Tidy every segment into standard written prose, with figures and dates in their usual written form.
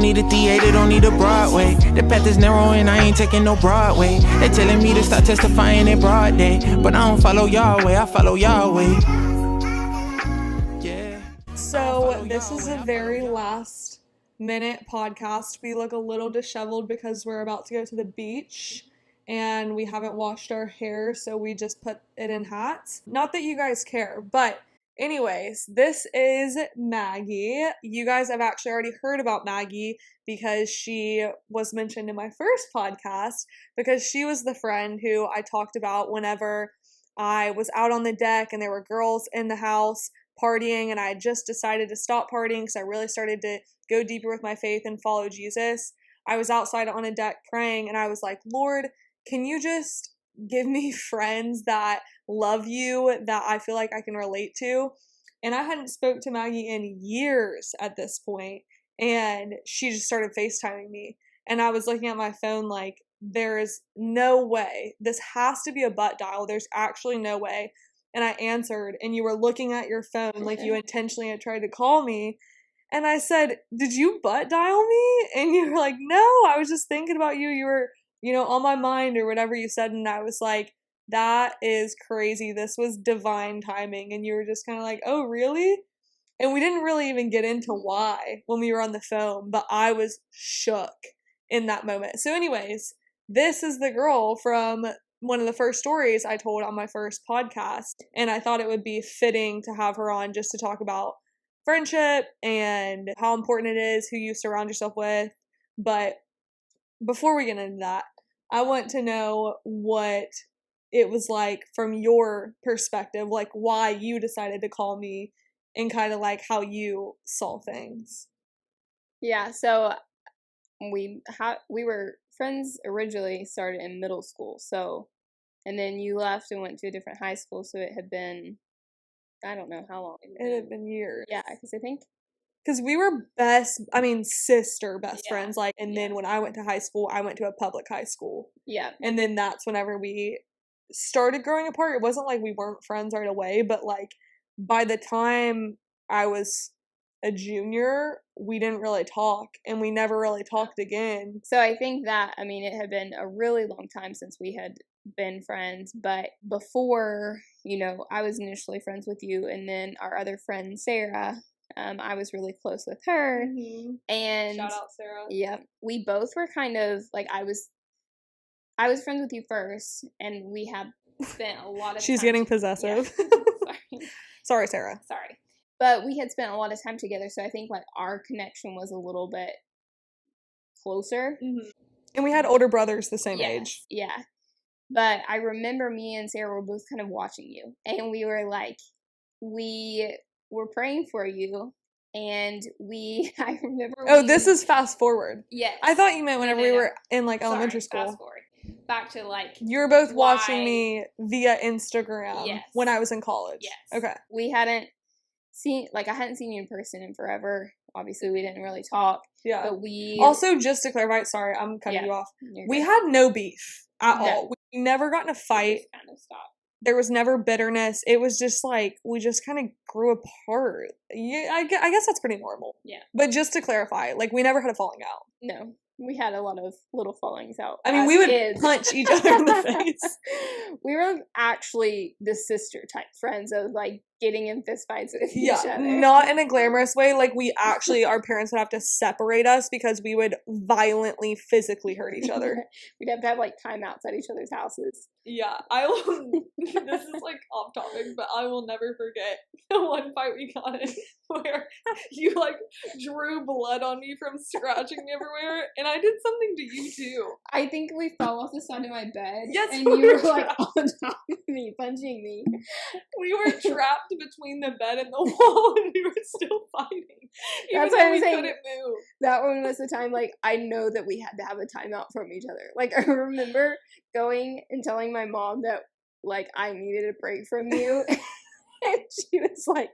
don't need a theater, don't need a Broadway. The path is narrow and I ain't taking no Broadway. They telling me to start testifying in broad day, but I don't follow Yahweh, I follow Yahweh. Yeah. So this is a very last minute podcast. We look a little disheveled because we're about to go to the beach and we haven't washed our hair, so we just put it in hats. Not that you guys care, but anyways, this is Maggie. You guys have actually already heard about Maggie because she was mentioned in my first podcast, because she was the friend who I talked about whenever I was out on the deck and there were girls in the house partying, and I had just decided to stop partying because I really started to go deeper with my faith and follow Jesus. I was outside on a deck praying and I was like, Lord, can you just give me friends that love you, that I feel like I can relate to? And I hadn't spoke to Maggie in years at this point, and she just started FaceTiming me. And I was looking at my phone like, there is no way. This has to be a butt dial. There's actually no way. And I answered, and you were looking at your phone like you intentionally had tried to call me. And I said, did you butt dial me? And you were like, no, I was just thinking about you. You were, on my mind, or whatever you said. And I was like, that is crazy. This was divine timing. And you were just kind of like, oh, really? And we didn't really even get into why when we were on the phone, but I was shook in that moment. So anyways, this is the girl from one of the first stories I told on my first podcast. And I thought it would be fitting to have her on just to talk about friendship and how important it is, who you surround yourself with. But before we get into that, I want to know what it was like from your perspective, like why you decided to call me and kind of like how you saw things. Yeah, so we were friends originally, started in middle school, so, and then you left and went to a different high school, so it had been, I don't know how long. It had been years. Yeah, because we were sister best friends, like, and then when I went to high school, I went to a public high school. Yeah. And then that's whenever we started growing apart. It wasn't like we weren't friends right away, but like by the time I was a junior, we didn't really talk, and we never really talked again. So I think that, it had been a really long time since we had been friends, but before, I was initially friends with you, and then our other friend, Sarah, I was really close with her, and shout out Sarah. Yeah, we both were kind of, like, I was friends with you first, and we have spent a lot of She's time getting possessive. Yeah. Sorry, Sarah. Sorry. But we had spent a lot of time together, so I think, like, our connection was a little bit closer. Mm-hmm. And we had older brothers the same age. Yeah. But I remember me and Sarah were both kind of watching you, and we were like, we were praying for you, and I remember this is fast forward. Yes. I thought you meant whenever we were in, like, elementary school. Fast forward. Back to, like, you're both watching me via Instagram when I was in college. Yes. Okay. We hadn't seen, like, I hadn't seen you in person in forever. Obviously, we didn't really talk. Yeah. But we... Also, just to clarify, sorry, I'm cutting you off. We had no beef at all. We never got in a fight. Just kind of stopped. There was never bitterness. It was just like, we just kind of grew apart. Yeah, I guess that's pretty normal. Yeah. But just to clarify, like, we never had a falling out. No. We had a lot of little fallings out. We would punch each other in the face. We were actually the sister type friends of, like, getting in fistfights with each other. Not in a glamorous way. Like, we actually, our parents would have to separate us because we would violently, physically hurt each other. We'd have to have, like, timeouts at each other's houses. Yeah, I will. This is, like, off topic, but I will never forget the one fight we got in where you, like, drew blood on me from scratching me everywhere, and I did something to you too. I think we fell off the side of my bed. Yes, and you were like on top of me, punching me. We were trapped between the bed and the wall, and we were still fighting. That's why we couldn't move. That one was the time, like, I know that we had to have a timeout from each other. Like, I remember going and telling my mom that, like, I needed a break from you. And she was like,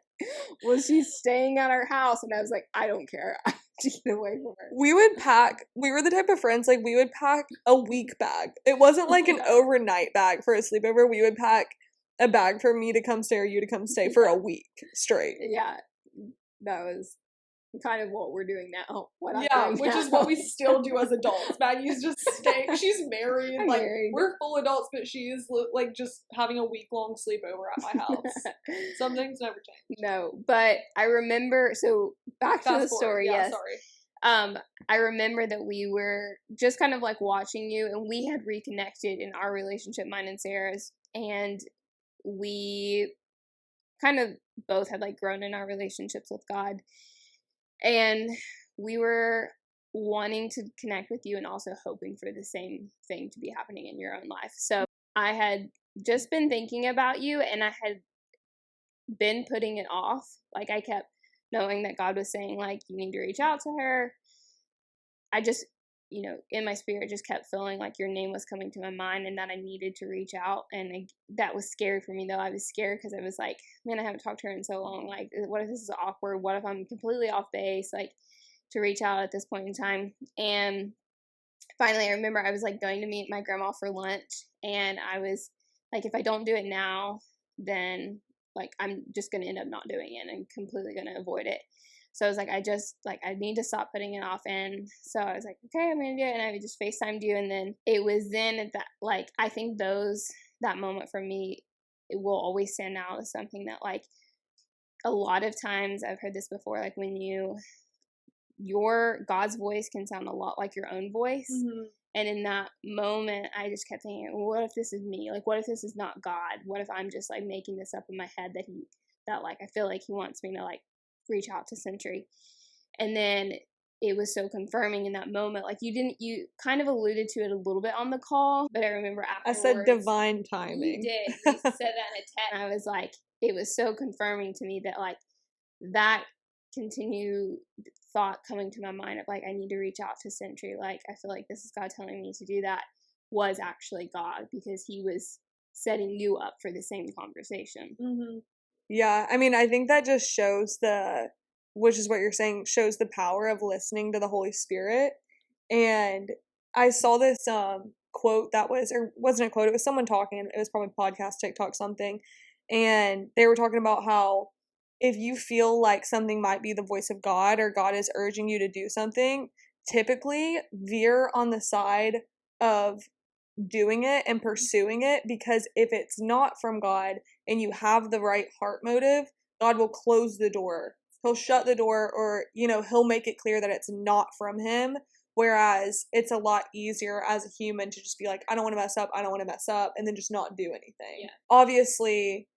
well, she's staying at our house. And I was like, I don't care. I have to get away from her. We were the type of friends, like, we would pack a week bag. It wasn't like an overnight bag for a sleepover. We would pack a bag for me to come stay or you to come stay for a week straight. Yeah. That was kind of what we're doing now. What I'm Yeah, doing which now. is what we still do as adults. Maggie's just staying. She's married. I'm like married. we're full adults, but she's like just having a week-long sleepover at my house. Some things never change. No, but I remember. So back to the Fast forward. story. Yeah, Yes. sorry. I remember that we were just kind of like watching you, and we had reconnected in our relationship, mine and Sarah's, and we kind of both had like grown in our relationships with God, and we were wanting to connect with you and also hoping for the same thing to be happening in your own life. So I had just been thinking about you, and I had been putting it off. Like, I kept knowing that God was saying, like, you need to reach out to her. I just, in my spirit, just kept feeling like your name was coming to my mind and that I needed to reach out. And that was scary for me, though. I was scared because I was like, man, I haven't talked to her in so long. Like, what if this is awkward? What if I'm completely off base? Like, to reach out at this point in time. And finally, I remember I was like going to meet my grandma for lunch, and I was like, if I don't do it now, then like I'm just gonna end up not doing it and completely gonna avoid it. So I was like, I need to stop putting it off. And so I was like, okay, I'm gonna do it. And I just FaceTimed you, and then it was then that, like, I think that moment for me, it will always stand out as something that, like, a lot of times I've heard this before, like when your God's voice can sound a lot like your own voice. Mm-hmm. And in that moment, I just kept thinking, well, what if this is me? Like, what if this is not God? What if I'm just like making this up in my head that like, I feel like he wants me to like reach out to Cintry. And then it was so confirming in that moment. Like, you kind of alluded to it a little bit on the call, but I remember afterwards. I said divine timing. You did. You said that in a text. And I was like, it was so confirming to me that like that continued thought coming to my mind of like, I need to reach out to Cintry. Like, I feel like this is God telling me to do that, was actually God, because he was setting you up for the same conversation. Mm-hmm. Yeah, I mean, I think that just shows which is what you're saying, shows the power of listening to the Holy Spirit. And I saw this quote that wasn't a quote, it was someone talking, it was probably podcast, TikTok, something, and they were talking about how if you feel like something might be the voice of God or God is urging you to do something, typically veer on the side of doing it and pursuing it, because if it's not from God and you have the right heart motive, God will close the door. He'll shut the door, or, he'll make it clear that it's not from him. Whereas it's a lot easier as a human to just be like, I don't want to mess up, and then just not do anything. Yeah. Obviously,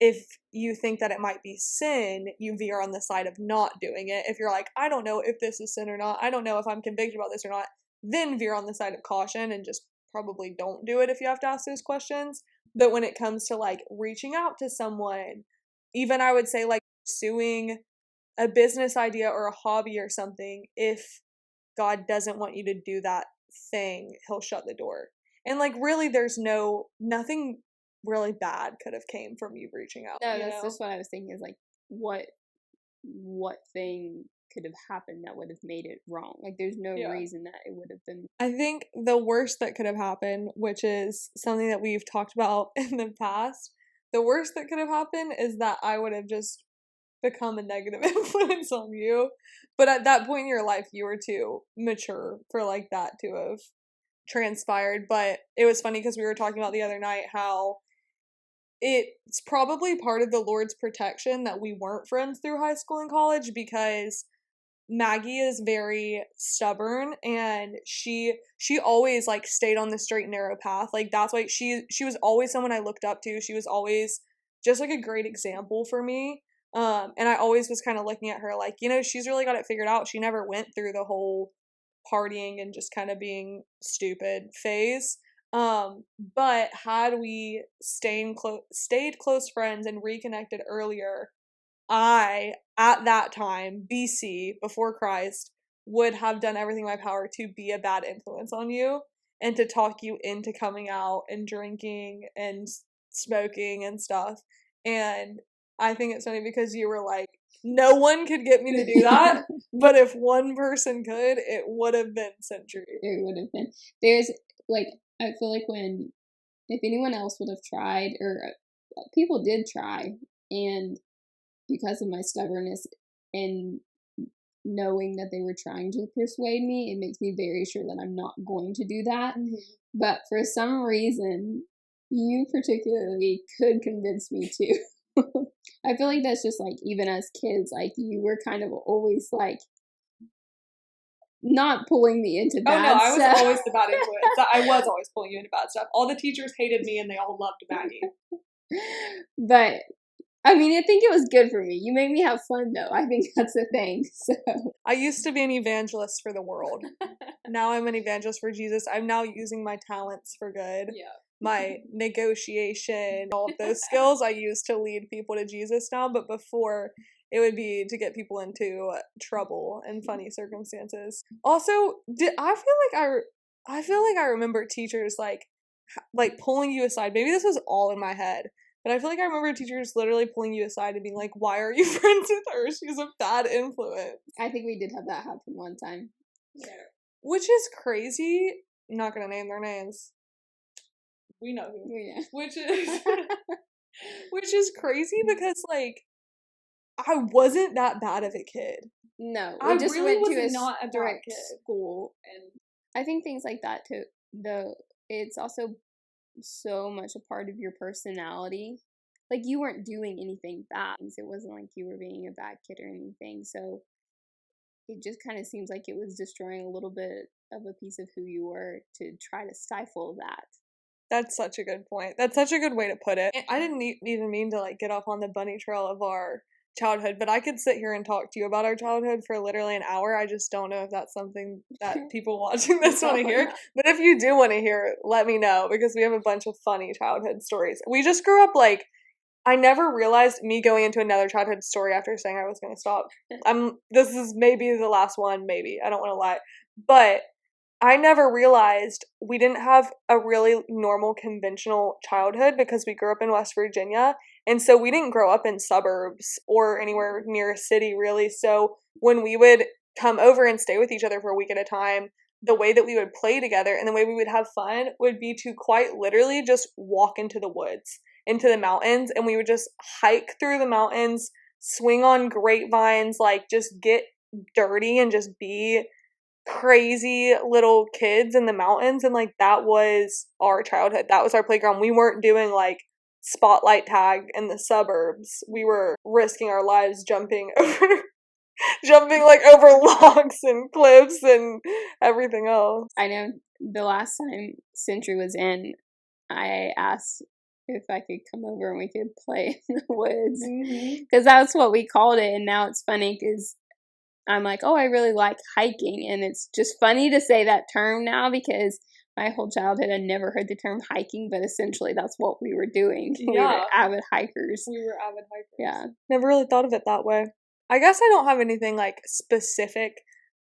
if you think that it might be sin, you veer on the side of not doing it. If you're like, I don't know if this is sin or not, I don't know if I'm convicted about this or not, then veer on the side of caution and just probably don't do it if you have to ask those questions. But when it comes to like reaching out to someone, even I would say like pursuing a business idea or a hobby or something, if God doesn't want you to do that thing, he'll shut the door. And like, really, there's nothing really bad could have came from you reaching out. No, that's just what I was thinking, is like, what thing could have happened that would have made it wrong? Like, there's no reason that it would have been. I think the worst that could have happened, which is something that we've talked about in the past, the worst that could have happened is that I would have just become a negative influence on you. But at that point in your life, you were too mature for like that to have transpired. But it was funny because we were talking about the other night how it's probably part of the Lord's protection that we weren't friends through high school and college, because Maggie is very stubborn, and she always like stayed on the straight and narrow path. Like, that's why she was always someone I looked up to. She was always just like a great example for me. And I always was kind of looking at her like, she's really got it figured out. She never went through the whole partying and just kind of being stupid phase. But had we stayed close friends and reconnected earlier, I, at that time, BC, before Christ, would have done everything in my power to be a bad influence on you and to talk you into coming out and drinking and smoking and stuff. And I think it's funny because you were like, no one could get me to do that, but if one person could, it would have been Cintry. It would have been. There's, like, I feel like if anyone else would have tried, or people did try, and because of my stubbornness and knowing that they were trying to persuade me, it makes me very sure that I'm not going to do that. Mm-hmm. But for some reason, you particularly could convince me to. I feel like that's just like, even as kids, like you were kind of always like not pulling me into bad stuff. I was always the bad influence. I was always pulling you into bad stuff. All the teachers hated me and they all loved Maggie. But I mean, I think it was good for me. You made me have fun, though. I think that's the thing. So I used to be an evangelist for the world. Now I'm an evangelist for Jesus. I'm now using my talents for good. yeah. My negotiation, all of those skills I use to lead people to Jesus now. But before, it would be to get people into trouble and funny circumstances. Also, I feel like I remember teachers like pulling you aside. Maybe this was all in my head. But I feel like I remember teachers literally pulling you aside and being like, why are you friends with her? She's a bad influence. I think we did have that happen one time. Yeah. Which is crazy. I'm not going to name their names. We know who. Yeah. Which is crazy because, like, I wasn't that bad of a kid. No. I just really went was to a not a bad strict kid. school. And I think things like that, too, though, it's also so much a part of your personality. Like, you weren't doing anything bad. It wasn't like you were being a bad kid or anything. So it just kind of seems like it was destroying a little bit of a piece of who you were to try to stifle that. That's such a good point. That's such a good way to put it. I didn't even mean to like get off on the bunny trail of our childhood, but I could sit here and talk to you about our childhood for literally an hour. I just don't know if that's something that people watching this want to hear. But if you do want to hear it, let me know, because we have a bunch of funny childhood stories. We just grew up like, I never realized, me going into another childhood story after saying I was going to stop. This is maybe the last one, maybe. I don't want to lie. But I never realized we didn't have a really normal, conventional childhood because we grew up in West Virginia. And so we didn't grow up in suburbs or anywhere near a city, really. So when we would come over and stay with each other for a week at a time, the way that we would play together and the way we would have fun would be to quite literally just walk into the woods, into the mountains, and we would just hike through the mountains, swing on grapevines, like just get dirty and just be crazy little kids in the mountains. And like, that was our childhood. That was our playground. We weren't doing like spotlight tag in the suburbs. We were risking our lives jumping over logs and cliffs and everything else. I know the last time Cintry was in, I asked if I could come over and we could play in the woods, because that's what we called it. And now it's funny because I'm like, oh, I really like hiking. And it's just funny to say that term now, because my whole childhood I never heard the term hiking, but essentially that's what we were doing. Yeah. We were avid hikers. Yeah. Never really thought of it that way. I guess I don't have anything like specific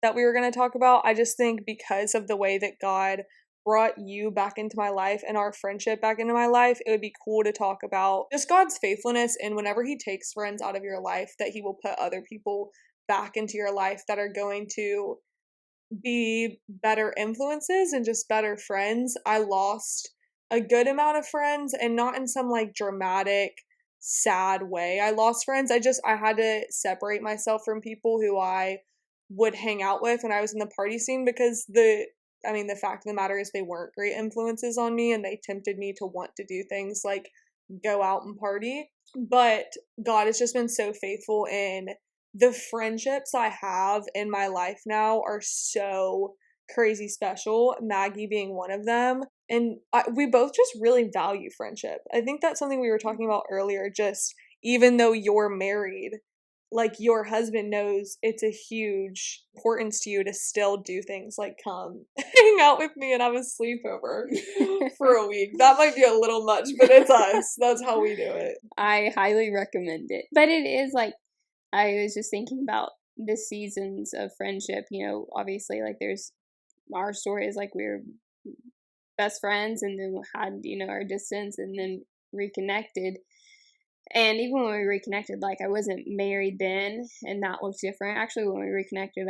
that we were going to talk about. I just think because of the way that God brought you back into my life and our friendship back into my life, it would be cool to talk about just God's faithfulness, and whenever he takes friends out of your life, that he will put other people back into your life that are going to be better influences and just better friends. I lost a good amount of friends, and not in some like dramatic, sad way. I lost friends. I had to separate myself from people who I would hang out with when I was in the party scene, because the fact of the matter is they weren't great influences on me, and they tempted me to want to do things like go out and party. But God has just been so faithful, in the friendships I have in my life now are so crazy special, Maggie being one of them. And we both just really value friendship. I think that's something we were talking about earlier. Just even though you're married, like your husband knows it's a huge importance to you to still do things like come hang out with me and have a sleepover for a week. That might be a little much, but it's us. That's how we do it. I highly recommend it. But it is like, I was just thinking about the seasons of friendship. You know, obviously, like there's our story is like we're best friends, and then we had, you know, our distance, and then reconnected. And even when we reconnected, like I wasn't married then, and that looked different. Actually, when we reconnected,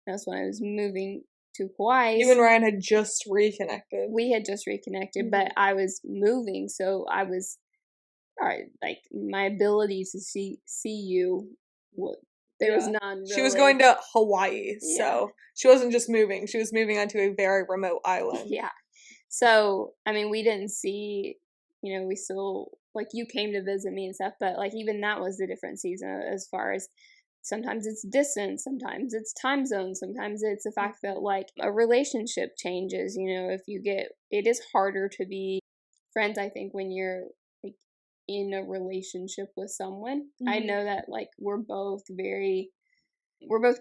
that's when I was moving to Hawaii. You and Ryan had just reconnected. We had just reconnected, but I was moving, so I was, all right, like my ability to see you, There was none. She was really. going to Hawaii, Yeah. so she wasn't just moving. She was moving onto a very remote island. Yeah. So, I mean, we didn't see, we still, like, you came to visit me and stuff, but, like, even that was the different season as far as sometimes it's distance, sometimes it's time zone, sometimes it's the fact that, like, a relationship changes, if it is harder to be friends, I think, when you're, like, in a relationship with someone. I know that, like, we're both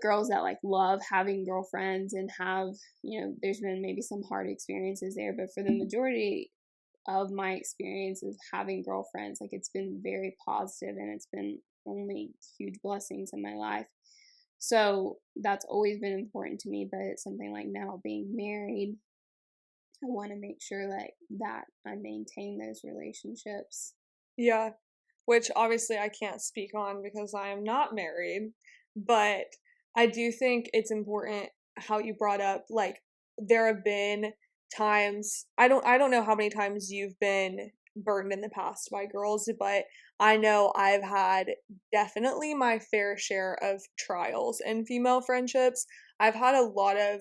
girls that, like, love having girlfriends and have, there's been maybe some hard experiences there, but for the majority of my experience of having girlfriends, like, it's been very positive and it's been only huge blessings in my life. So that's always been important to me, but it's something like now being married, I want to make sure that I maintain those relationships. Yeah, which obviously I can't speak on because I am not married, but I do think it's important how you brought up, like, there have been times, I don't know how many times you've been burned in the past by girls, but I know I've had definitely my fair share of trials in female friendships. I've had a lot of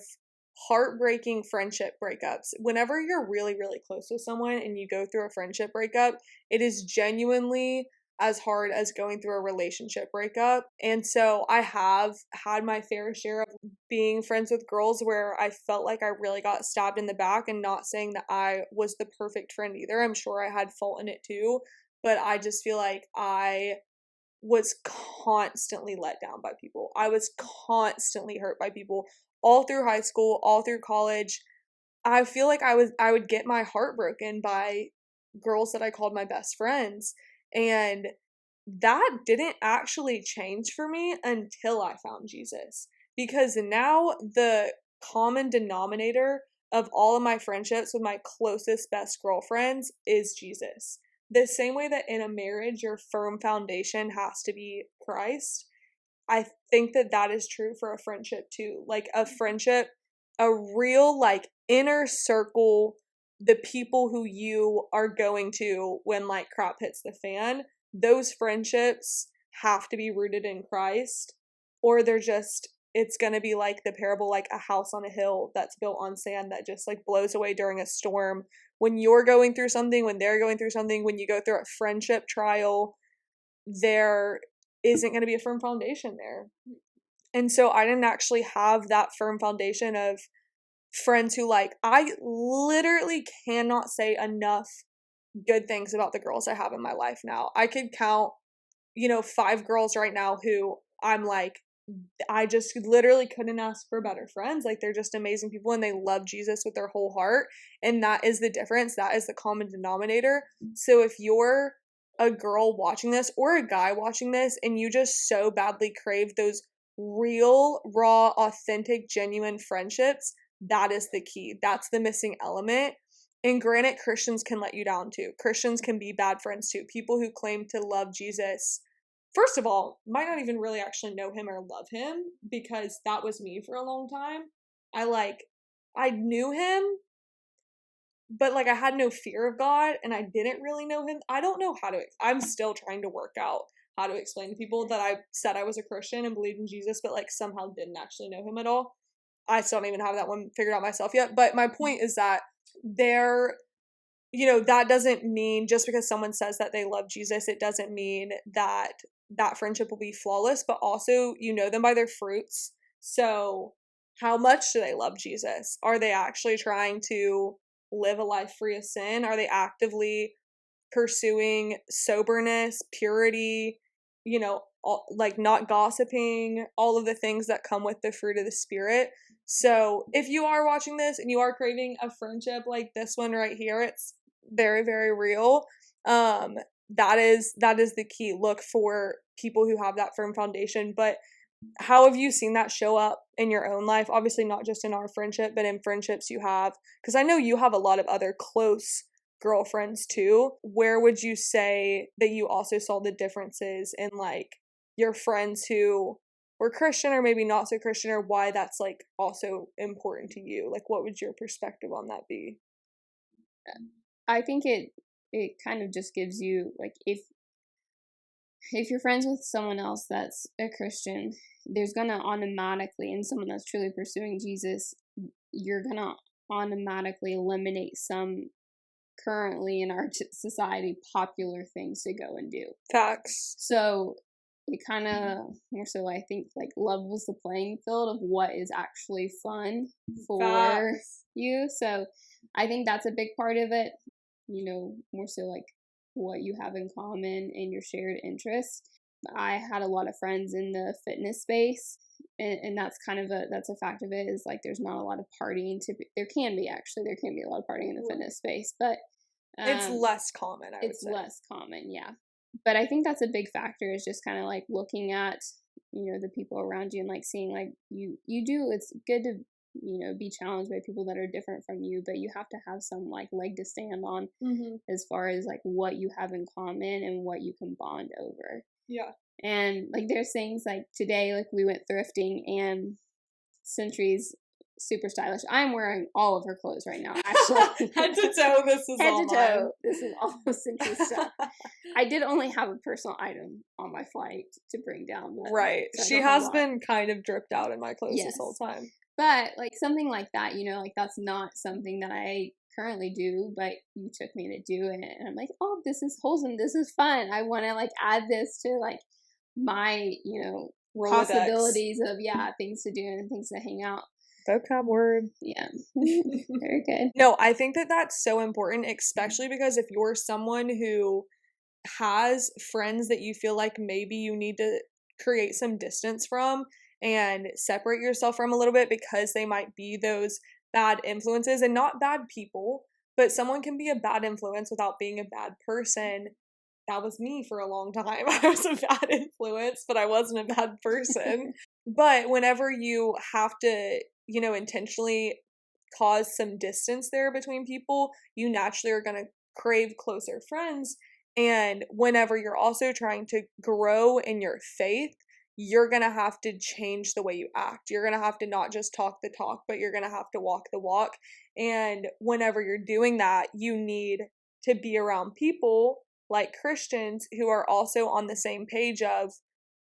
heartbreaking friendship breakups. Whenever you're really, really close with someone and you go through a friendship breakup, it is genuinely as hard as going through a relationship breakup. And so I have had my fair share of being friends with girls where I felt like I really got stabbed in the back, and not saying that I was the perfect friend either. I'm sure I had fault in it too, but I just feel like I was constantly let down by people. I was constantly hurt by people all through high school, all through college. I feel like I would get my heart broken by girls that I called my best friends, and that didn't actually change for me until I found Jesus, because now the common denominator of all of my friendships with my closest best girlfriends is Jesus. The same way that in a marriage your firm foundation has to be Christ, I think that that is true for a friendship too. Like a friendship, a real, like, inner circle, the people who you are going to when, like, crap hits the fan, those friendships have to be rooted in Christ, or it's going to be like the parable, like a house on a hill that's built on sand that just, like, blows away during a storm. When you're going through something, when they're going through something, when you go through a friendship trial, there isn't going to be a firm foundation there. And so I didn't actually have that firm foundation of friends who, like, I literally cannot say enough good things about the girls I have in my life now. I could count, 5 girls right now who I'm like, I just literally couldn't ask for better friends. Like, they're just amazing people and they love Jesus with their whole heart. And that is the difference. That is the common denominator. So if you're a girl watching this or a guy watching this and you just so badly crave those real, raw, authentic, genuine friendships, that is the key. That's the missing element. And granted, Christians can let you down too. Christians can be bad friends too. People who claim to love Jesus, first of all, might not even really actually know him or love him, because that was me for a long time. I knew him, but, like, I had no fear of God and I didn't really know him. I don't know I'm still trying to work out how to explain to people that I said I was a Christian and believed in Jesus, but, like, somehow didn't actually know him at all. I still don't even have that one figured out myself yet. But my point is that that doesn't mean just because someone says that they love Jesus, it doesn't mean that that friendship will be flawless, but also you know them by their fruits. So how much do they love Jesus? Are they actually trying to live a life free of sin? Are they actively pursuing soberness, purity, like not gossiping, all of the things that come with the fruit of the Spirit? So if you are watching this and you are craving a friendship like this one right here, it's very, very real. That is the key. Look for people who have that firm foundation. But how have you seen that show up in your own life? Obviously not just in our friendship, but in friendships you have, because I know you have a lot of other close girlfriends too. Where would you say that you also saw the differences in, like, your friends who were Christian or maybe not so Christian, or why that's, like, also important to you? Like, what would your perspective on that be? I think it kind of just gives you, like, if you're friends with someone else that's a Christian, there's going to automatically, and someone that's truly pursuing Jesus, you're going to automatically eliminate some currently in our society popular things to go and do. Facts. So it kind of more so, I think, like levels the playing field of what is actually fun for Facts. you. So I think that's a big part of it, you know, more so like what you have in common and your shared interests. I had a lot of friends in the fitness space, and that's kind of that's a fact of it, is like there's not a lot of partying there can be a lot of partying in the fitness space, but it's less common. It's less common, yeah. But I think that's a big factor, is just kind of like looking at, you know, the people around you and like seeing like it's good to, you know, be challenged by people that are different from you, but you have to have some like leg to stand on as far as like what you have in common and what you can bond over. Yeah. And like there's things like today, like we went thrifting and Cintry's super stylish. I'm wearing all of her clothes right now, actually. Head to toe, this is Head all to mine. toe, this is all Cintry's stuff. I did only have a personal item on my flight to bring down. Right. So she has been kind of dripped out in my clothes Yes. this whole time. But like something like that, you know, like that's not something that I currently do, but you took me to do it, and I'm like, oh, this is wholesome, this is fun. I want to like add this to like my, you know, Rolodex. possibilities of things to do and things to hang out. Vocab word. Yeah. Very good. No, I think that that's so important, especially because if you're someone who has friends that you feel like maybe you need to create some distance from and separate yourself from a little bit, because they might be those bad influences, and not bad people, but someone can be a bad influence without being a bad person. That was me for a long time. I was a bad influence, but I wasn't a bad person. But whenever you have to, you know, intentionally cause some distance there between people, you naturally are going to crave closer friends. And whenever you're also trying to grow in your faith, you're going to have to change the way you act. You're going to have to not just talk the talk, but you're going to have to walk the walk. And whenever you're doing that, you need to be around people like Christians who are also on the same page of,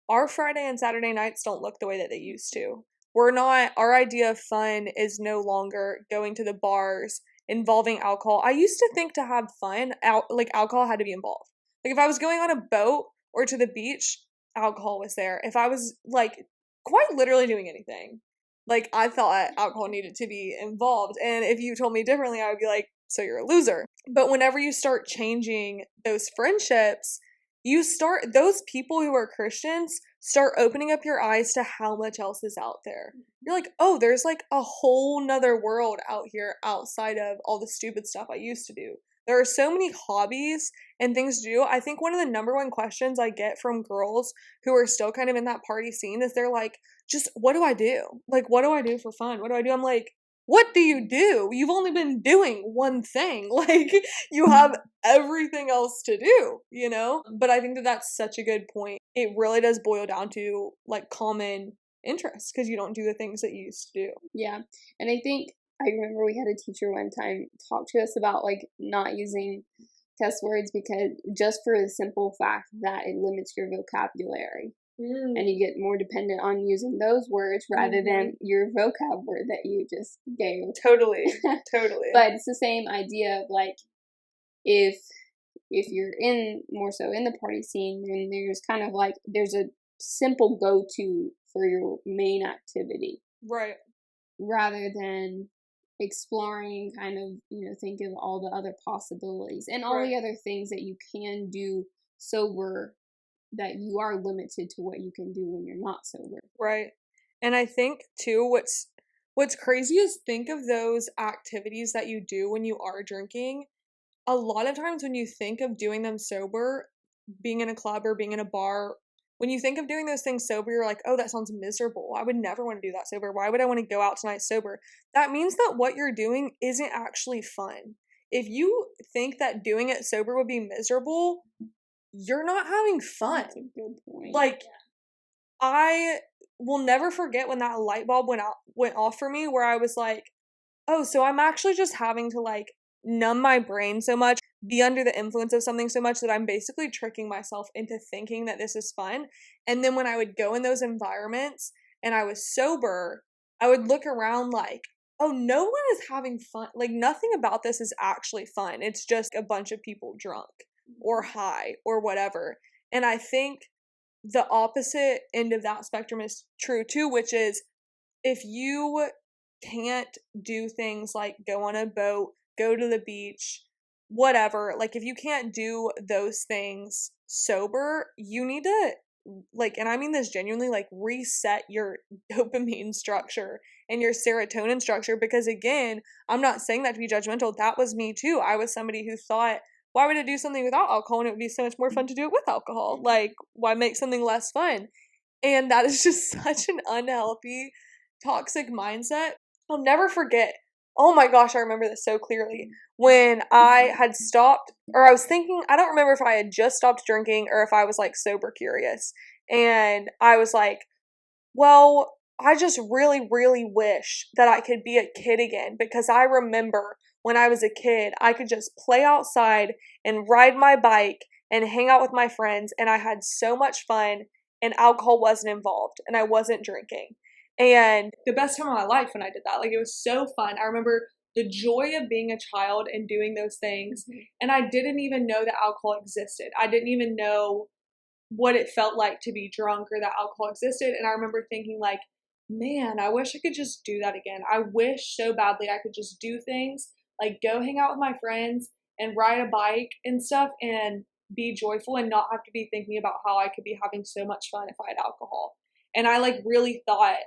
our Friday and Saturday nights don't look the way that they used to. Our idea of fun is no longer going to the bars involving alcohol. I used to think to have fun, like alcohol had to be involved. Like if I was going on a boat or to the beach, alcohol was there. If I was like quite literally doing anything, like I thought alcohol needed to be involved. And if you told me differently, I would be like, so you're a loser. But whenever you start changing those friendships, those people who are Christians start opening up your eyes to how much else is out there. You're like, oh, there's like a whole nother world out here outside of all the stupid stuff I used to do. There are so many hobbies and things to do. I think one of the number one questions I get from girls who are still kind of in that party scene is they're like, just what do I do? Like, what do I do for fun? What do I do? I'm like, what do you do? You've only been doing one thing. Like, you have everything else to do, you know? But I think that that's such a good point. It really does boil down to, like, common interests, because you don't do the things that you used to do. Yeah. And I think, I remember we had a teacher one time talk to us about, like, not using cuss words, because just for the simple fact that it limits your vocabulary. And you get more dependent on using those words rather than your vocab word that you just gave. Totally. But it's the same idea of like, if you're more so in the party scene, then there's kind of like, there's a simple go-to for your main activity. Right. Rather than exploring, kind of, you know, think of all the other possibilities and all the other things that you can do sober, that you are limited to what you can do when you're not sober. Right. And I think too, what's crazy is think of those activities that you do when you are drinking. A lot of times when you think of doing them sober, being in a club or being in a bar, when you think of doing those things sober, you're like, oh, that sounds miserable. I would never want to do that sober. Why would I want to go out tonight sober? That means that what you're doing isn't actually fun. If you think that doing it sober would be miserable, you're not having fun. That's a good point. Like, I will never forget when that light bulb went off for me, where I was like, oh, so I'm actually just having to like numb my brain so much be under the influence of something so much that I'm basically tricking myself into thinking that this is fun. And then when I would go in those environments and I was sober, I would look around like, oh, no one is having fun. Like, nothing about this is actually fun. It's just a bunch of people drunk or high or whatever. And I think the opposite end of that spectrum is true too, which is if you can't do things like go on a boat, go to the beach, whatever, like if you can't do those things sober, you need to, like, and I mean this genuinely, like reset your dopamine structure and your serotonin structure, because again, I'm not saying that to be judgmental. That was me too. I was somebody who thought, why would I do something without alcohol and it would be so much more fun to do it with alcohol? Like, why make something less fun? And that is just such an unhealthy, toxic mindset. I'll never forget. Oh my gosh, I remember this so clearly. When I had stopped, or I was thinking, I don't remember if I had just stopped drinking or if I was like sober curious. And I was like, well, I just really, really wish that I could be a kid again, because I remember when I was a kid, I could just play outside and ride my bike and hang out with my friends, and I had so much fun, and alcohol wasn't involved, and I wasn't drinking. And the best time of my life when I did that, like it was so fun. I remember the joy of being a child and doing those things, and I didn't even know that alcohol existed. I didn't even know what it felt like to be drunk or that alcohol existed. And I remember thinking like, man, I wish I could just do that again. I wish so badly I could just do things like go hang out with my friends and ride a bike and stuff and be joyful and not have to be thinking about how I could be having so much fun if I had alcohol. And I like really thought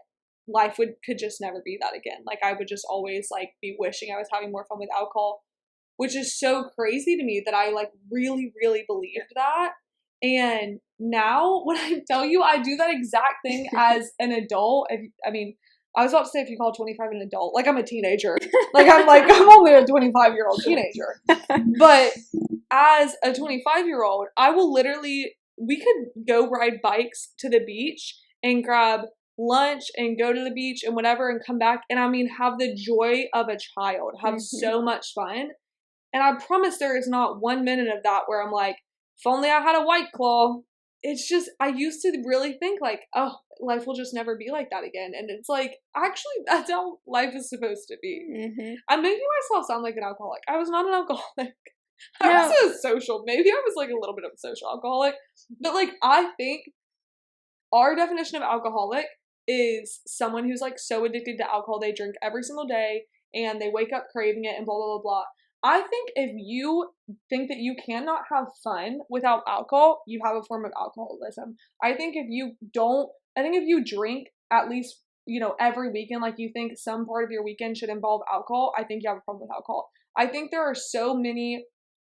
life could just never be that again. Like I would just always like be wishing I was having more fun with alcohol, which is so crazy to me that I like really, really believed that. And now when I tell you I do that exact thing as an adult, I was about to say if you call 25 an adult, like I'm a teenager. I'm only a 25-year-old teenager. But as a 25-year-old, I will we could go ride bikes to the beach and grab lunch and go to the beach and whatever and come back and have the joy of a child, have so much fun. And I promise there is not 1 minute of that where I'm like, if only I had a White Claw. It's just, I used to really think like, oh, life will just never be like that again. And it's like, actually, that's how life is supposed to be. Mm-hmm. I'm making myself sound like an alcoholic. I was not an alcoholic. I was a social, maybe I was like a little bit of a social alcoholic. But like, I think our definition of alcoholic is someone who's like so addicted to alcohol, they drink every single day and they wake up craving it and blah, blah, blah, blah. I think if you think that you cannot have fun without alcohol, you have a form of alcoholism. I think if you drink at least, every weekend, like you think some part of your weekend should involve alcohol, I think you have a problem with alcohol. I think there are so many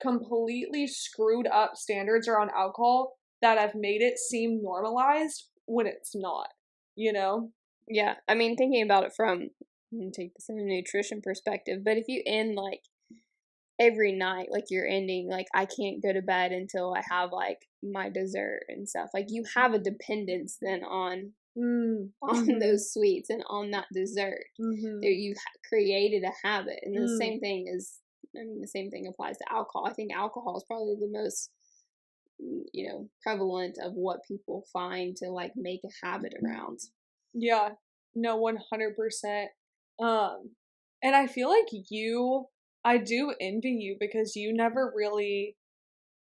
completely screwed up standards around alcohol that have made it seem normalized when it's not, Yeah, thinking about it from, take this in a nutrition perspective, but if you end like every night, like you're ending, like I can't go to bed until I have like my dessert and stuff, like you have a dependence then on those sweets and on that dessert. You created a habit, and the same thing is, the same thing applies to alcohol. I think alcohol is probably the most prevalent of what people find to like make a habit around. Yeah, no, 100%. And I feel like I do envy you because you never really,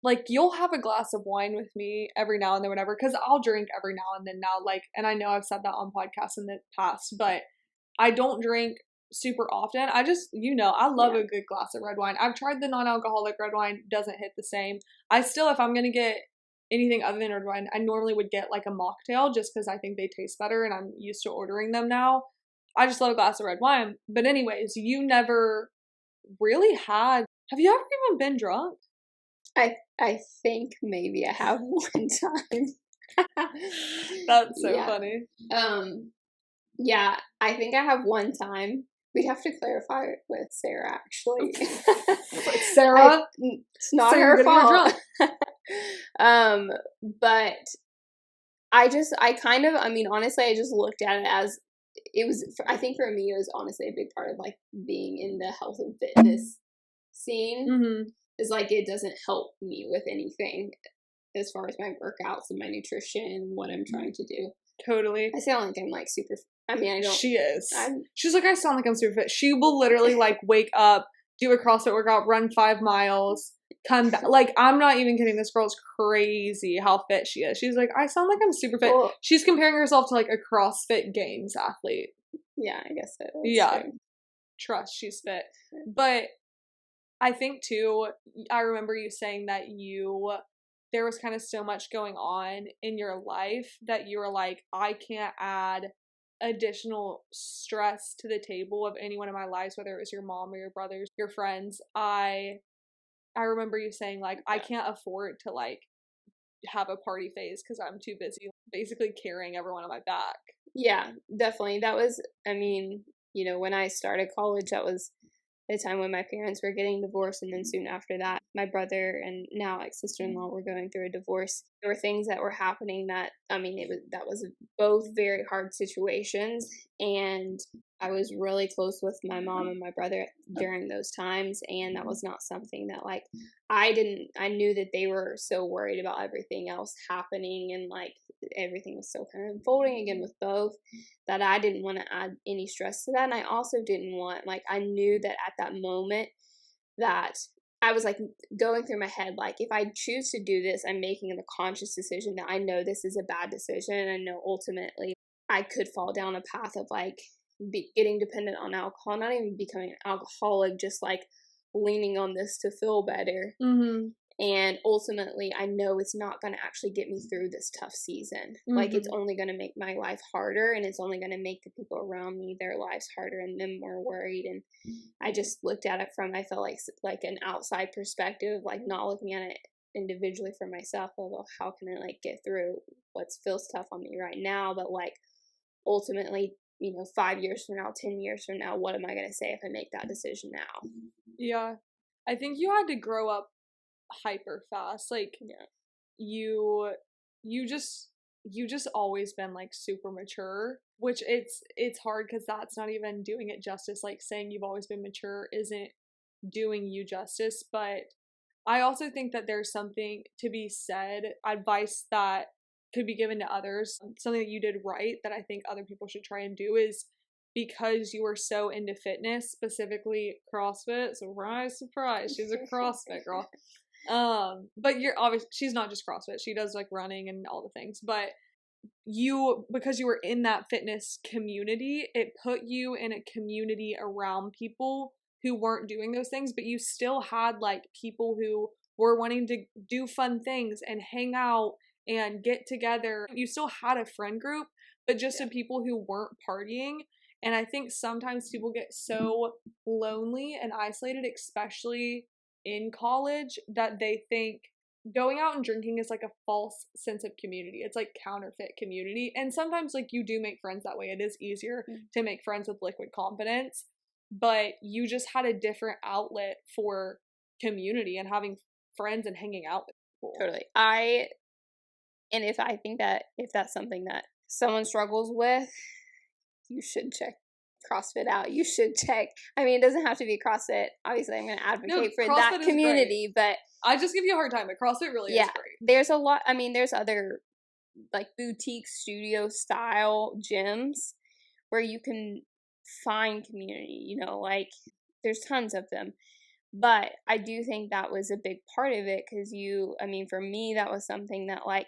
like, you'll have a glass of wine with me every now and then, whatever, because I'll drink every now and then now, like, and I know I've said that on podcasts in the past, but I don't drink super often. I just, I love a good glass of red wine. I've tried the non-alcoholic red wine, doesn't hit the same. I still, if I'm going to get anything other than red wine, I normally would get like a mocktail just because I think they taste better and I'm used to ordering them now. I just love a glass of red wine. But anyways, you never really have you ever even been drunk? I think maybe I have one time. That's so funny. Yeah, I think I have one time. We'd have to clarify it with Sarah, actually. Sarah? It's not her fault. But honestly, I just looked at it as, it was, I think for me, it was honestly a big part of like being in the health and fitness scene is like it doesn't help me with anything as far as my workouts and my nutrition and what I'm trying to do. Totally. I sound like I'm like super. I mean, I don't. She is. I'm, She's like, I sound like I'm super fit. She will literally like wake up, do a CrossFit workout, run 5 miles, come back. Like, I'm not even kidding. This girl's crazy how fit she is. She's like, I sound like I'm super fit. well, She's comparing herself to like a CrossFit Games athlete. yeah, I guess so. Yeah. True. Trust, she's fit. But I think too, I remember you saying that there was kind of so much going on in your life that you were like, I can't add additional stress to the table of anyone in my life, whether it was your mom or your brothers, your friends. I remember you saying like, I can't afford to like have a party phase because I'm too busy basically carrying everyone on my back. Yeah, definitely. That was, I mean, you know, when I started college, that was the time when my parents were getting divorced, and then soon after that, my brother and now ex-sister-in-law were going through a divorce. There were things that were happening that, I mean, that was both very hard situations, and I was really close with my mom and my brother during those times, and that was not something that, like, I knew that they were so worried about everything else happening, and, like, everything was so kind of unfolding again with both, that I didn't want to add any stress to that. And I also didn't want, like, I knew that at that moment that I was like going through my head, like, if I choose to do this, I'm making a conscious decision that I know this is a bad decision. And I know ultimately I could fall down a path of like getting dependent on alcohol, not even becoming an alcoholic, just like leaning on this to feel better. And ultimately, I know it's not going to actually get me through this tough season. Like, it's only going to make my life harder, and it's only going to make the people around me, their lives harder, and them more worried. And I just looked at it from, I felt like an outside perspective, like not looking at it individually for myself of how can I like get through what feels tough on me right now, but like ultimately, you know, 5 years from now, 10 years from now, what am I going to say if I make that decision now? Yeah. I think you had to grow up hyper fast. Like, you just always been like super mature, which it's hard because that's not even doing it justice. Like, saying you've always been mature isn't doing you justice. But I also think that there's something to be said, advice that could be given to others, something that you did right that I think other people should try and do is, because you were so into fitness, specifically CrossFit, surprise, she's a CrossFit girl. But you're obviously, she's not just CrossFit, she does like running and all the things, but because you were in that fitness community, it put you in a community around people who weren't doing those things, but you still had like people who were wanting to do fun things and hang out and get together. You still had a friend group, but just of people who weren't partying. And I think sometimes people get so lonely and isolated, especially in college, that they think going out and drinking is like a false sense of community. It's like counterfeit community. And sometimes like you do make friends that way. It is easier to make friends with liquid confidence, but you just had a different outlet for community and having friends and hanging out with people. Totally. And if I think that if that's something that someone struggles with, you should check CrossFit out. You should check. I mean, it doesn't have to be CrossFit. Obviously, I'm going to advocate for that community, but I just give you a hard time, but CrossFit really is great. There's a lot. I mean, there's other like boutique studio style gyms where you can find community, you know, like there's tons of them. But I do think that was a big part of it because I mean, for me, that was something that like,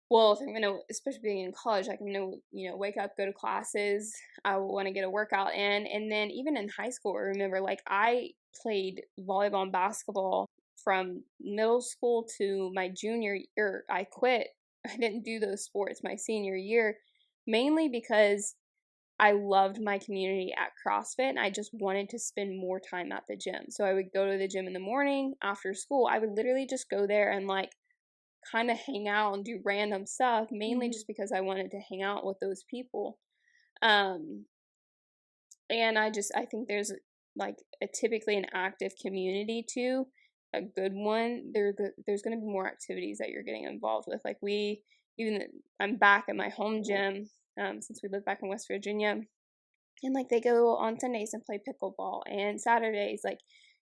well, if I'm going to, especially being in college, like I'm going to, you know, wake up, go to classes, I want to get a workout in. And then even in high school, I remember like I played volleyball and basketball from middle school to my junior year. I quit. I didn't do those sports my senior year, mainly because I loved my community at CrossFit and I just wanted to spend more time at the gym. So I would go to the gym in the morning after school. I would literally just go there and like kind of hang out and do random stuff, mainly just because I wanted to hang out with those people. And I think there's like typically an active community too, a good one. There's going to be more activities that you're getting involved with. Like I'm back at my home gym since we live back in West Virginia, and like they go on Sundays and play pickleball, and Saturdays like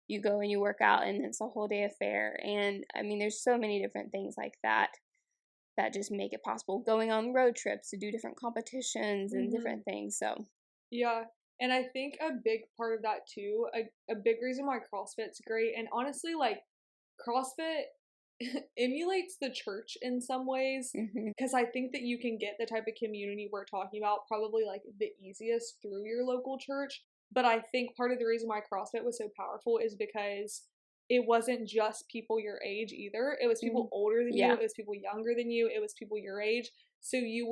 you go and you work out and it's a whole day affair. And I mean, there's so many different things like that just make it possible. Going on road trips to do different competitions and different things. So yeah. And I think a big part of that too, a big reason why CrossFit's great, and honestly, like, CrossFit emulates the church in some ways, because I think that you can get the type of community we're talking about probably like the easiest through your local church. But I think part of the reason why CrossFit was so powerful is because it wasn't just people your age either. It was people older than you. It was people younger than you. It was people your age. So you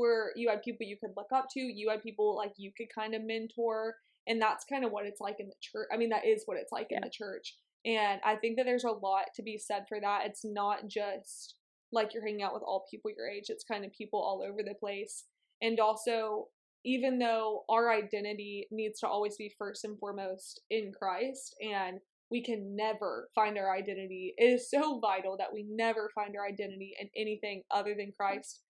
had people you could look up to. You had people like you could kind of mentor. And that's kind of what it's like in the church. I mean, that is what it's like in the church. And I think that there's a lot to be said for that. It's not just like you're hanging out with all people your age. It's kind of people all over the place. And also, even though our identity needs to always be first and foremost in Christ, and we can never find our identity, it is so vital that we never find our identity in anything other than Christ.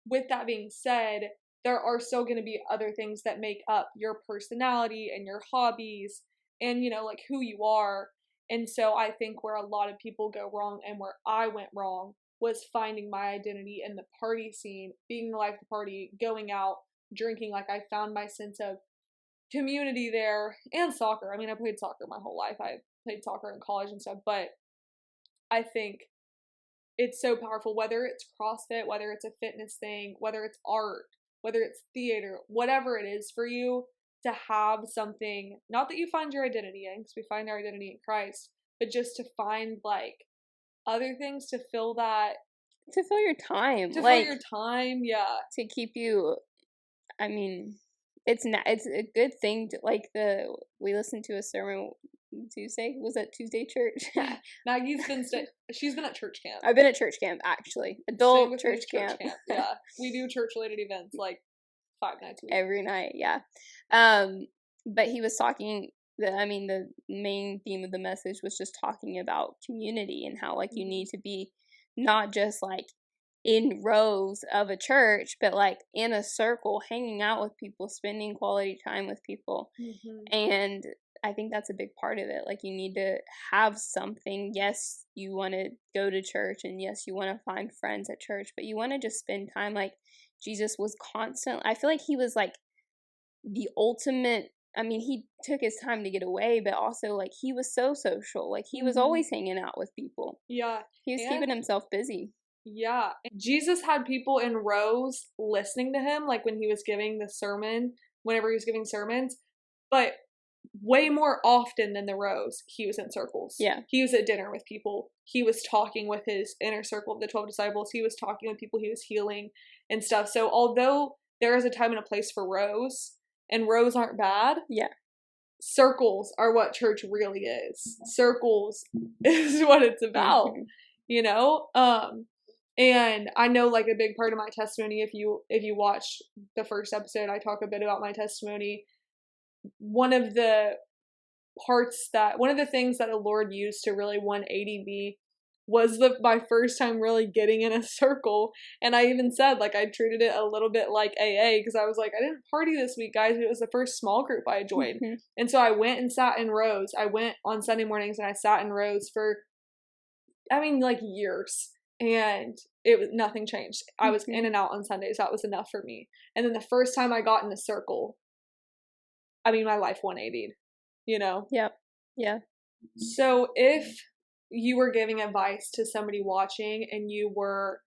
With that being said, there are still going to be other things that make up your personality and your hobbies and, you know, like who you are. And so I think where a lot of people go wrong and where I went wrong was finding my identity in the party scene, being the life of the party, going out, drinking. Like, I found my sense of community there, and soccer. I mean, I played soccer my whole life. I played soccer in college and stuff, but I think it's so powerful, whether it's CrossFit, whether it's a fitness thing, whether it's art, whether it's theater, whatever it is for you, to have something, not that you find your identity in, because we find our identity in Christ, but just to find like other things to fill that, to fill your time, yeah, to keep you. I mean, it's a good thing to, like, we listened to a sermon Tuesday. Was that Tuesday church? Maggie's she's been at church camp. I've been at church camp, actually. Adult church camp. Yeah, we do church related events like 5 nights a week. Every night, yeah. But he was talking. The main theme of the message was just talking about community and how, like, you need to be not just like in rows of a church, but like in a circle, hanging out with people, spending quality time with people. And I think that's a big part of it. Like, you need to have something. Yes, you want to go to church, and yes, you want to find friends at church, but you want to just spend time. Like, Jesus was constant. I feel like he was like the ultimate. I mean, he took his time to get away, but also, like, he was so social. Like, he was always hanging out with people. Yeah. He was keeping himself busy. Yeah. Jesus had people in rows listening to him, like when he was giving the sermon, whenever he was giving sermons, but way more often than the rows, he was in circles. Yeah. He was at dinner with people. He was talking with his inner circle of the 12 disciples. He was talking with people he was healing and stuff. So although there is a time and a place for rows, and rows aren't bad, yeah, circles are what church really is. Circles is what it's about, you know? And I know, like, a big part of my testimony, if you watch the first episode, I talk a bit about my testimony. One of the things that the Lord used to really 180 me was my first time really getting in a circle. And I even said, like, I treated it a little bit like AA, because I was like, I didn't party this week, guys, but it was the first small group I joined. And so I went and sat in rows. I went on Sunday mornings and I sat in rows for, like, years. And nothing changed. I was in and out on Sundays. That was enough for me. And then the first time I got in a circle, my life 180'd, you know? Yep. Yeah. So if you were giving advice to somebody watching, and you were,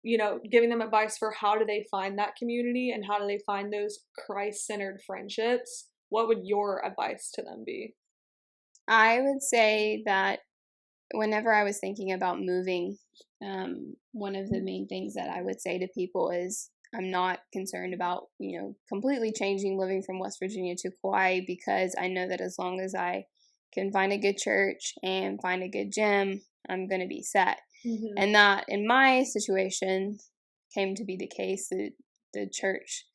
giving them advice for how do they find that community and how do they find those Christ-centered friendships, what would your advice to them be? I would say that whenever I was thinking about moving, one of the main things that I would say to people is, I'm not concerned about, completely changing, living from West Virginia to Kauai, because I know that as long as I can find a good church and find a good gym, I'm going to be set. And that, in my situation, came to be the case. The church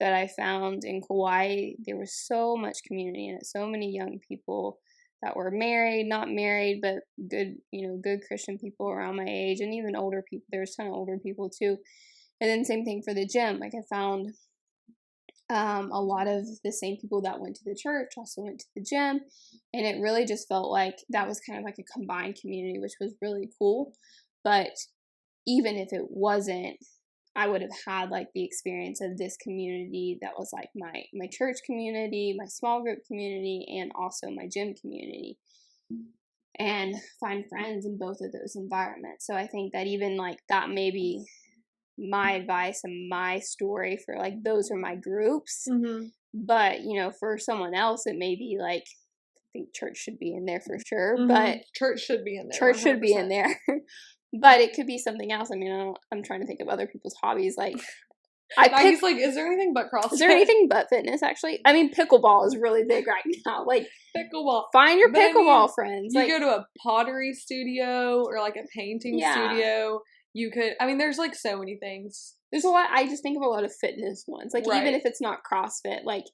that I found in Kauai, there was so much community in it, so many young people that were married, not married, but good, good Christian people around my age, and even older people. There's a ton of older people too. And then same thing for the gym. Like, I found A lot of the same people that went to the church also went to the gym, and it really just felt like that was kind of like a combined community, which was really cool. But even if it wasn't, I would have had like the experience of this community that was like my church community, my small group community, and also my gym community, and find friends in both of those environments. So I think that even like that may be my advice and my story for like those are my groups. Mm-hmm. But for someone else it may be like, I think church should be in there for sure. Mm-hmm. But church should be in there. Church 100%. should be in there. But it could be something else. I mean, I'm trying to think of other people's hobbies. Like, Maggie's like, is there anything but CrossFit? Is there anything but fitness, actually? I mean, pickleball is really big right now. Like, pickleball. Find your pickleball friends. You like, go to a pottery studio or like a painting studio. You could, I mean, there's like so many things. There's a lot, I just think of a lot of fitness ones. Like, even if it's not CrossFit, like,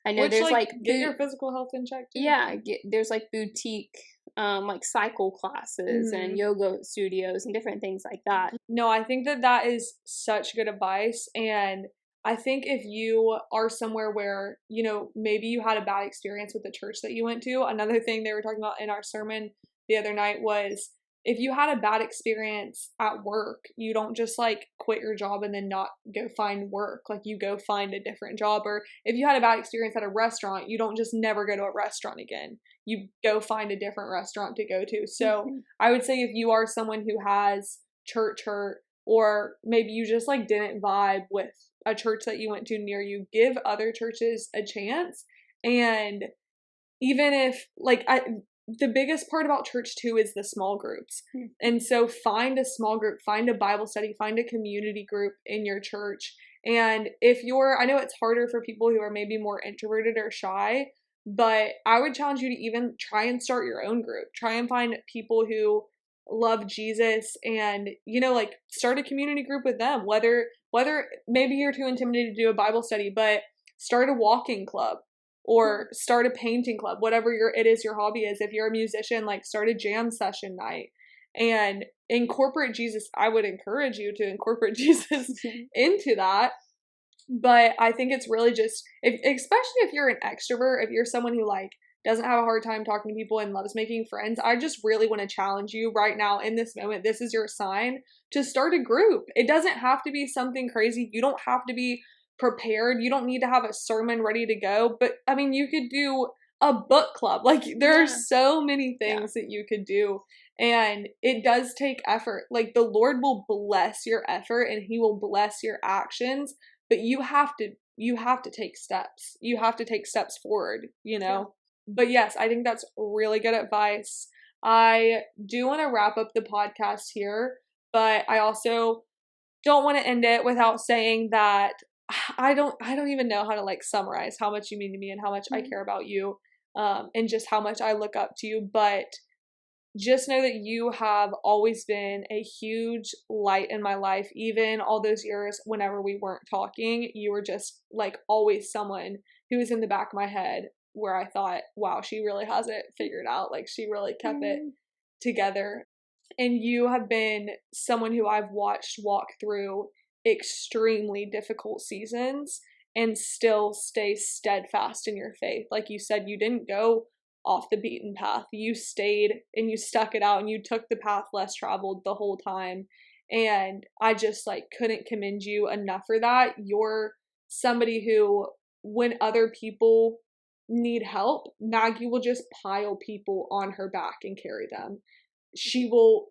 I know there's like get your physical health in check too. Yeah, there's like boutique like cycle classes and yoga studios and different things like that. No, I think that is such good advice. And I think if you are somewhere where, maybe you had a bad experience with the church that you went to, another thing they were talking about in our sermon the other night was if you had a bad experience at work, you don't just like quit your job and then not go find work. Like you go find a different job. Or if you had a bad experience at a restaurant, you don't just never go to a restaurant again. You go find a different restaurant to go to. So I would say if you are someone who has church hurt, or maybe you just like didn't vibe with a church that you went to near you, give other churches a chance. And even if the biggest part about church too is the small groups. And so find a small group, find a Bible study, find a community group in your church. And I know it's harder for people who are maybe more introverted or shy, but I would challenge you to even try and start your own group. Try and find people who love Jesus and, start a community group with them. Whether maybe you're too intimidated to do a Bible study, but start a walking club. Or start a painting club, whatever your hobby is. If you're a musician, like start a jam session night and incorporate Jesus. I would encourage you to incorporate Jesus into that. But I think it's really just, especially if you're an extrovert, if you're someone who like doesn't have a hard time talking to people and loves making friends, I just really want to challenge you right now in this moment. This is your sign to start a group. It doesn't have to be something crazy. You don't have to be prepared. You don't need to have a sermon ready to go. But I mean, you could do a book club. Like there are so many things that you could do. And it does take effort. Like the Lord will bless your effort and he will bless your actions. But you have to take steps. You have to take steps forward, Yeah. But yes, I think that's really good advice. I do want to wrap up the podcast here, but I also don't want to end it without saying that I don't even know how to like summarize how much you mean to me and how much I care about you, and just how much I look up to you. But just know that you have always been a huge light in my life. Even all those years whenever we weren't talking, you were just like always someone who was in the back of my head where I thought, wow, she really has it figured out. Like she really kept it together. And you have been someone who I've watched walk through extremely difficult seasons and still stay steadfast in your faith. Like you said, you didn't go off the beaten path. You stayed and you stuck it out and you took the path less traveled the whole time. And I just like couldn't commend you enough for that. You're somebody who, when other people need help, Maggie will just pile people on her back and carry them. She will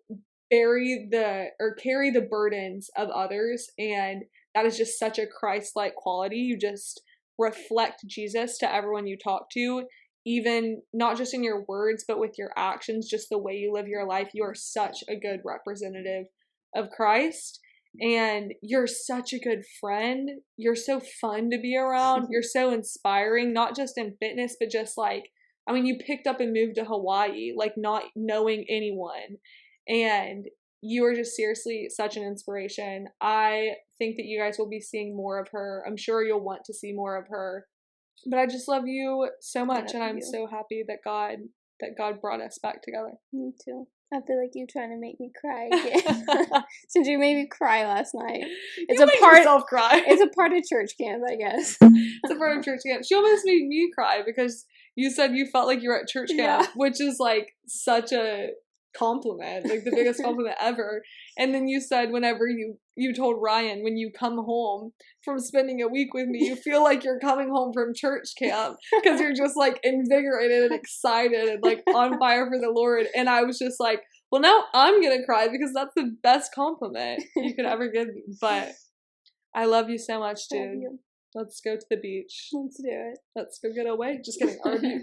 carry the burdens of others, and that is just such a Christ-like quality. You just reflect Jesus to everyone you talk to, even not just in your words but with your actions, just the way you live your life. You are such a good representative of Christ, and you're such a good friend. You're so fun to be around. You're so inspiring, not just in fitness but just like, I mean, you picked up and moved to Hawaii like not knowing anyone. And you are just seriously such an inspiration. I think that you guys will be seeing more of her. I'm sure you'll want to see more of her. But I just love you so much, and I'm so happy that God brought us back together. Me too. I feel like you're trying to make me cry again. Since you made me cry last night. It's You a made part. yourself cry. It's a part of church camp, I guess. It's a part of church camp. She almost made me cry because you said you felt like you were at church camp, Yeah. which is like such a compliment, like the biggest compliment ever. And then you said whenever you told Ryan when you come home from spending a week with me, you feel like you're coming home from church camp because you're just like invigorated and excited and like on fire for the Lord. And I was just like, well, now I'm gonna cry because that's the best compliment you could ever give me. But I love you so much, dude. Love you. Let's go to the beach. Let's do it. Let's go get away. Just kidding. RV.